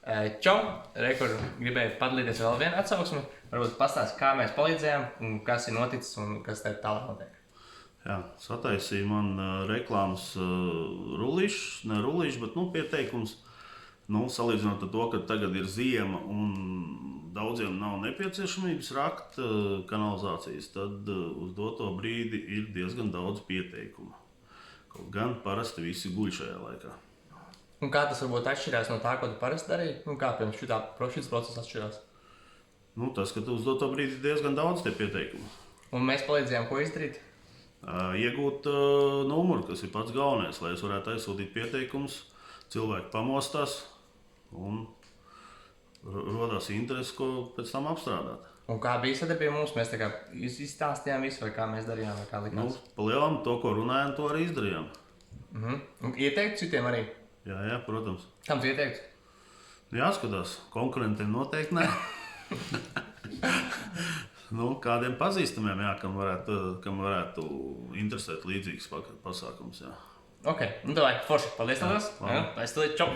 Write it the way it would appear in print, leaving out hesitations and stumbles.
Čau! Rekur gribēju padalīties vēl vienu atsauksmi. Varbūt pastāst, kā mēs palīdzējām, un kas ir noticis un kas te tālāk notiek. Jā, sataisīja man reklāmas rullīšs, bet pieteikums. Salīdzinot ar to, ka tagad ir ziema un daudziem nav nepieciešamības rakt kanalizācijas, tad uz doto brīdi ir diezgan daudz pieteikumu. Kaut gan parasti visi guļ šajā laikā. Un kā tas varbūt atšķirās no tā, ko tu parasti darīji? Un kā pirms šis process atšķirās? Tas, ka tu uz doto brīdi ir diezgan daudz tie pieteikumu. Un mēs palīdzējām, ko izdarīt? Iegūt numuru, kas ir pats galvenais, lai es varētu aizsūtīt pieteikumus. Cilvēki pamostās un rodās interesi, ko pēc tam apstrādāt. Un kā bija sadarbība mums? Mēs tā kā izstāstījām visu, vai kā mēs darījām, vai kā likās? Pa lielam to, ko runājām, to arī izdarījām. Un ieteikt citiem arī? Jā, protams. Kam tu ieteiktu? Jāskatās, konkurentiem noteikti nē. Kādiem pazīstamiem, kam varētu interesēt līdzīgs pasākums. Jā. Ok, davai, forši. Paldies tev. Es tev čau!